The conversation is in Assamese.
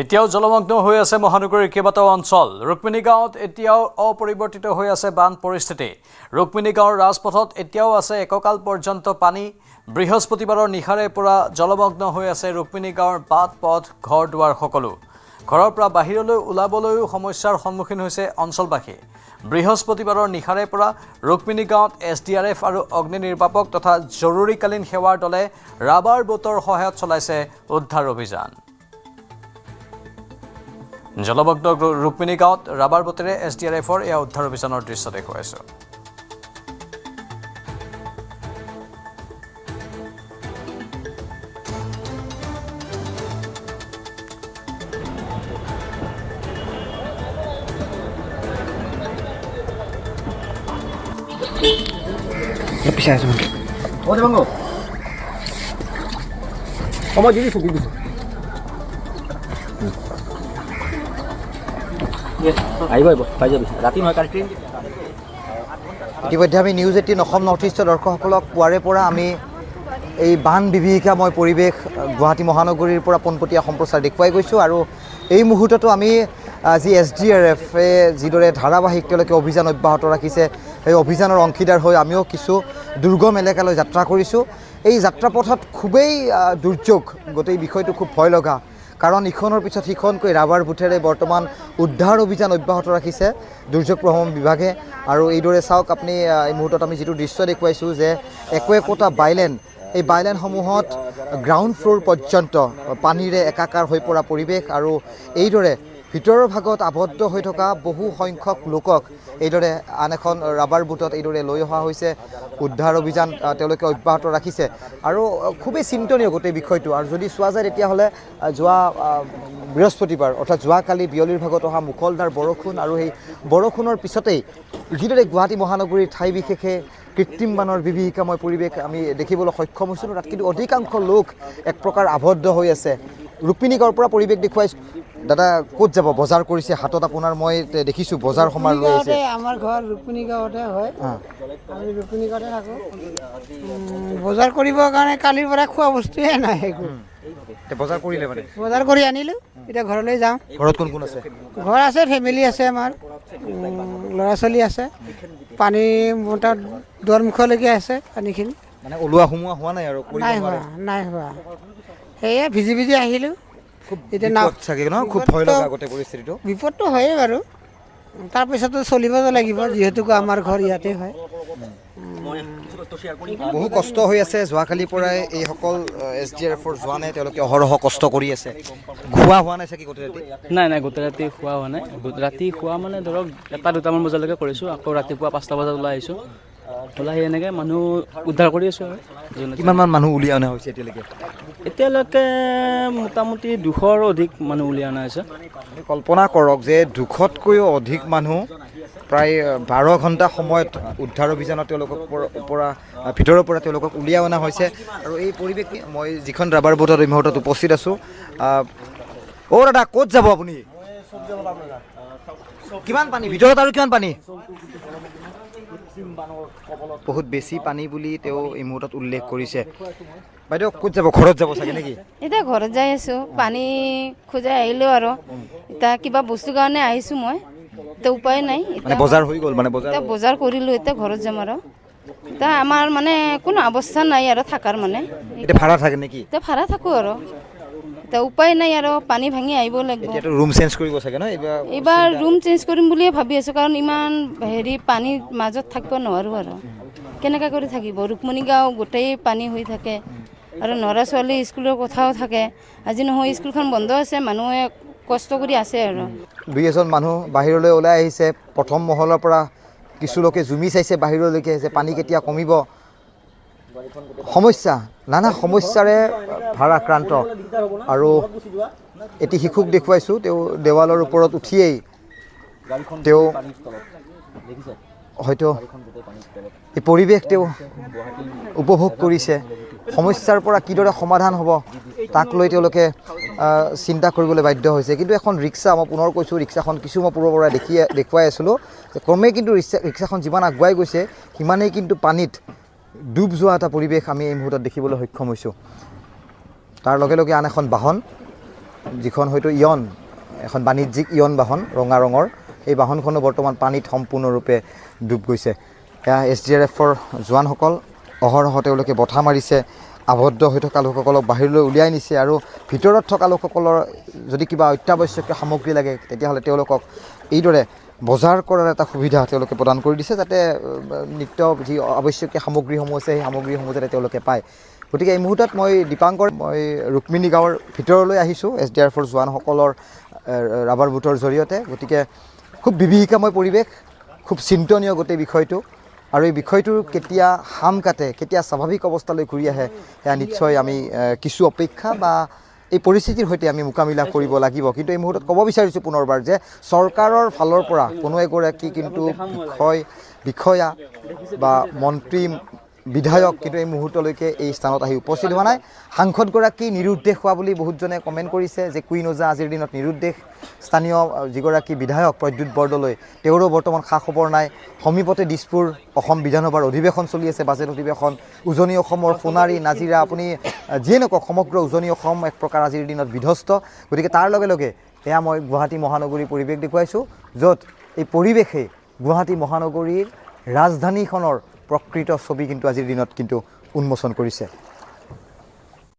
এতিয়াও জলমগ্ন হৈ আছে মহানগৰীৰ কেইবাটাও অঞ্চল। ৰুক্মিণী গাঁৱত এতিয়াও অপৰিৱৰ্তিত হৈ আছে বান পৰিস্থিতি। ৰুক্মিণী গাঁৱৰ ৰাজপথত এতিয়াও আছে এককাল পৰ্যন্ত পানী। বৃহস্পতিবাৰৰ নিশাৰে পৰা জলমগ্ন হৈ আছে ৰুক্মিণী গাঁৱৰ বাট পথ ঘৰ দুৱাৰ সকলো। ঘৰৰ পৰা বাহিৰলৈ ওলাবলৈও সমস্যাৰ সন্মুখীন হৈছে অঞ্চলবাসী। বৃহস্পতিবাৰৰ নিশাৰে পৰা ৰুক্মিণী গাঁৱত SDRF আৰু অগ্নি নিৰ্বাপক তথা জৰুৰীকালীন সেৱাৰ দলে ৰাবাৰ বোটৰ সহায়ত চলাইছে উদ্ধাৰ অভিযান। জলমগ্ন ৰুক্মিণী গাঁৱত ৰাবাৰ বোটেৰে SDRFৰ এয়া উদ্ধাৰ অভিযানৰ দৃশ্য দেখুৱাইছোঁ। পিছে আছো ও দেবঙ্গ সময় দিবি সুবি দিবি আহিব পাই যাবি ৰাতি নহয় কালি ট্ৰেইন। ইতিমধ্যে আমি নিউজ 18 অসম নৰ্থ ইষ্টৰ দৰ্শকসকলক পুৱাৰে পৰা আমি এই বান বিভীষিকাময় পৰিৱেশ গুৱাহাটী মহানগৰীৰ পৰা পোনপটীয়া সম্প্ৰচাৰ দেখুৱাই গৈছোঁ আৰু এই মুহূৰ্ততো আমি যি SDRFে যিদৰে ধাৰাবাহিক তেওঁলোকে অভিযান অব্যাহত ৰাখিছে এই অভিযানৰ অংশীদাৰ হৈ আমিও কিছু দুৰ্গম এলেকালৈ যাত্ৰা কৰিছোঁ। এই যাত্ৰাপথত খুবেই দুৰ্যোগ, গোটেই বিষয়টো খুব ভয় লগা, কাৰণ ইখনৰ পিছত সিখনকৈ ৰাবাৰ বুটেৰে বৰ্তমান উদ্ধাৰ অভিযান অব্যাহত ৰাখিছে দুৰ্যোগ প্ৰশমন বিভাগে। আৰু এইদৰে চাওক আপুনি এই মুহূৰ্তত আমি যিটো দৃশ্য দেখুৱাইছোঁ যে একোটা বাইলেন, এই বাইলেনসমূহত গ্ৰাউণ্ড ফ্ল'ৰ পৰ্যন্ত পানীৰে একাকাৰ হৈ পৰা পৰিৱেশ আৰু এইদৰে ভিতৰৰ ভাগত আবদ্ধ হৈ থকা বহু সংখ্যক লোকক এইদৰে আন এখন ৰাবাৰ বুটত এইদৰে লৈ অহা হৈছে। উদ্ধাৰ অভিযান তেওঁলোকে অব্যাহত ৰাখিছে আৰু খুবেই চিন্তনীয় গোটেই বিষয়টো। আৰু যদি চোৱা যায় তেতিয়াহ'লে যোৱা বৃহস্পতিবাৰ অৰ্থাৎ যোৱাকালি বিয়লিৰ ভাগত অহা মুখলধাৰ বৰষুণ আৰু সেই বৰষুণৰ পিছতেই যিদৰে গুৱাহাটী মহানগৰীৰ ঠাই বিশেষে কৃত্ৰিম বানৰ বিভীষিকাময় পৰিৱেশ আমি দেখিবলৈ সক্ষম হৈছিলোঁ। তাত কিন্তু অধিকাংশ লোক এক প্ৰকাৰ আবদ্ধ হৈ আছে। ৰুক্মিণী গাঁৱৰ পৰা পৰিৱেশ দেখুৱাইছোঁ। দাদা ক'ত যাব? বজাৰ কৰিছে হাতত আপোনাৰ, মই দেখিছোঁ বজাৰ সমাৰ লৈ আছে। আমাৰ ঘৰ ৰুক্মিণী গাঁৱতে হয়, আমি ৰুক্মিণী গাঁৱতে থাকোঁ। বজাৰ কৰিবৰ কাৰণে কালিৰ পৰা খোৱা বস্তুৱে নাই একো। বজাৰ কৰিলে মানে? বজাৰ কৰি আনিলোঁ, এতিয়া ঘৰলৈ যাওঁ। ঘৰত কোন কোন আছে? ঘৰ আছে, ফেমিলি আছে, আমাৰ ল'ৰা ছোৱালী আছে। পানী মোটা দুৱাৰমুখলৈকে আছে পানীখিনি, মানে ওলোৱা সোমোৱা হোৱা নাই আৰু? নাই হোৱা সেয়ে ভিজি ভিজি আহিলোঁ। এতিয়া নাও চাগে ন, খুব ভয় লগা গোটেই পৰিস্থিতিটো। বিপদটো হয়েই বাৰু, তাৰপিছতো চলিব লাগিব যিহেতু আমাৰ ঘৰ ইয়াতে হয়। বহু কষ্ট হৈ আছে যোৱাকালিৰ পৰাই এইসকল SDRFৰ জোৱানে তেওঁলোকে অহৰহ কষ্ট কৰি আছে। খোৱা হোৱা নাই চাগে গোটেই ৰাতি? নাই গোটেই ৰাতি খোৱা হোৱা নাই। ৰাতি খোৱা মানে ধৰক 1-2টামান বজালৈকে কৰিছোঁ, আকৌ ৰাতিপুৱা 5টা বজাত ওলাই আহিছোঁ। ওলাই এনেকৈ মানুহ উদ্ধাৰ কৰি আছোঁ। আৰু কিমানমান মানুহ উলিয়াই অনা হৈছে এতিয়ালৈকে? এতিয়ালৈকে মোটামুটি 200ৰ অধিক মানুহ উলিয়াই অনা হৈছে। কল্পনা কৰক যে 200তকৈও অধিক মানুহ প্ৰায় 12 ঘণ্টা সময়ত উদ্ধাৰ অভিযানত তেওঁলোকক ভিতৰৰ পৰা তেওঁলোকক উলিয়াই অনা হৈছে। আৰু এই পৰিৱেশ, মই যিখন ৰাবাৰ বোটত এই মুহূৰ্তত উপস্থিত আছোঁ। অ' দাদা ক'ত যাব আপুনি? কিমান পানী ভিতৰত আৰু কিমান পানী? বহুত বেছি পানী বুলি তেওঁ এই মুহূৰ্তত উল্লেখ কৰিছে। বাইদেউ ক'ত যাব? ঘৰত যাব চাগে নেকি? এতিয়া ঘৰত যাই আছোঁ, পানী খোজাই আহিলোঁ আৰু এতিয়া কিবা বস্তু কাৰণে আহিছোঁ মই, এতিয়া উপায় নাই। মানে বজাৰ হৈ গ'ল? মানে বজাৰ কৰিলোঁ, এতিয়া ঘৰত যাম আৰু এতিয়া আমাৰ মানে কোনো অৱস্থা নাই আৰু থাকাৰ মানে। এতিয়া ভাড়া থাকে নেকি? এতিয়া ভাড়া থাকোঁ আৰু এতিয়া উপায় নাই আৰু পানী ভাঙি আহিব লাগিব। এতিয়াতো ৰুম চেঞ্জ কৰিব চাগে ন? এইবাৰ ৰুম চেঞ্জ কৰিম বুলিয়ে ভাবি আছোঁ, কাৰণ ইমান পানীৰ মাজত থাকিব নোৱাৰোঁ আৰু কেনেকৈ কৰি থাকিব। ৰুক্মিণী গাঁও গোটেই পানী হৈ থাকে আৰু ল'ৰা ছোৱালী স্কুলৰ কথাও থাকে। আজি নহয় স্কুলখন বন্ধ আছে, মানুহে কষ্ট কৰি আছে আৰু। 2-এজন মানুহ বাহিৰলৈ ওলাই আহিছে। প্ৰথম মহলৰ পৰা কিছু লোকে জুমি চাইছে বাহিৰলৈকে যে পানী কেতিয়া কমিব। সমস্যা, নানা সমস্যাৰে ভাৰাক্ৰান্ত। আৰু এটি শিশুক দেখুৱাইছোঁ, তেওঁ দেৱালৰ ওপৰত উঠিয়েই তেওঁ হয়তো এই পৰিৱেশ তেওঁ উপভোগ কৰিছে। সমস্যাৰ পৰা কিদৰে সমাধান হ'ব তাক লৈ তেওঁলোকে চিন্তা কৰিবলৈ বাধ্য হৈছে। কিন্তু এখন ৰিক্সা, মই পুনৰ কৈছোঁ, ৰিক্সাখন কিছু মই পূৰ্বৰ পৰা দেখুৱাই আছিলোঁ যে ক্ৰমে কিন্তু ৰিক্সাখন যিমান আগুৱাই গৈছে সিমানেই কিন্তু পানীত ডুব যোৱা এটা পৰিৱেশ আমি এই মুহূৰ্তত দেখিবলৈ সক্ষম হৈছোঁ। তাৰ লগে লগে আন এখন বাহন যিখন হয়তো ইয়ন এখন বাণিজ্যিক ইয়ন বাহন ৰঙা ৰঙৰ এই বাহনখনো বৰ্তমান পানীত সম্পূৰ্ণৰূপে ডুব গৈছে এয়া SDRFৰ জোৱানসকল অহৰহ তেওঁলোকে বঠা মাৰিছে আবদ্ধ হৈ থকা লোকসকলক বাহিৰলৈ উলিয়াই নিছে আৰু ভিতৰত থকা লোকসকলৰ যদি কিবা অত্যাৱশ্যকীয় সামগ্ৰী লাগে তেতিয়াহ'লে তেওঁলোকক এইদৰে বজাৰ কৰাৰ এটা সুবিধা তেওঁলোকে প্ৰদান কৰি দিছে যাতে নিত্য যি আৱশ্যকীয় সামগ্ৰীসমূহ আছে সেই সামগ্ৰীসমূহ যাতে তেওঁলোকে পায় গতিকে এই মুহূৰ্তত মই দীপাংকৰ মই ৰুক্মিণী গাঁৱৰ ভিতৰলৈ আহিছোঁ SDRFৰ জোৱানসকলৰ ৰাবাৰ বুটৰ জৰিয়তে গতিকে খুব বিভীষিকাময় পৰিৱেশ খুব চিন্তনীয় গোটেই বিষয়টো আৰু এই বিষয়টোৰ কেতিয়া হাম কাটে কেতিয়া স্বাভাৱিক অৱস্থালৈ ঘূৰি আহে সেয়া নিশ্চয় আমি কিছু অপেক্ষা বা এই পৰিস্থিতিৰ সৈতে আমি মোকাবিলা কৰিব লাগিব কিন্তু এই মুহূৰ্তত ক'ব বিচাৰিছোঁ পুনৰবাৰ যে চৰকাৰৰ ফালৰ পৰা কোনো এগৰাকী কিন্তু বিষয়া বা মন্ত্ৰী বিধায়ক কিন্তু এই মুহূৰ্তলৈকে এই স্থানত আহি উপস্থিত হোৱা নাই সাংসদগৰাকী নিৰুদ্দেশ হোৱা বুলি বহুতজনে কমেণ্ট কৰিছে যে কুইন ওজা আজিৰ দিনত নিৰুদ্দেশ স্থানীয় যিগৰাকী বিধায়ক প্ৰদ্যুৎ বৰদলৈ তেওঁৰো বৰ্তমান খা খবৰ নাই সমীপতে দিছপুৰ অসম বিধানসভাৰ অধিৱেশন চলি আছে বাজেট অধিৱেশন উজনি অসমৰ সোণাৰী নাজিৰা আপুনি যিয়ে নকওক সমগ্ৰ উজনি অসম এক প্ৰকাৰ আজিৰ দিনত বিধ্বস্ত গতিকে তাৰ লগে লগে এয়া মই গুৱাহাটী মহানগৰীৰ পৰিৱেশ দেখুৱাইছোঁ য'ত এই পৰিৱেশে গুৱাহাটী মহানগৰীৰ ৰাজধানীখনৰ প্ৰকৃত ছবি কিন্তু আজিৰ দিনত কিন্তু উন্মোচন কৰিছে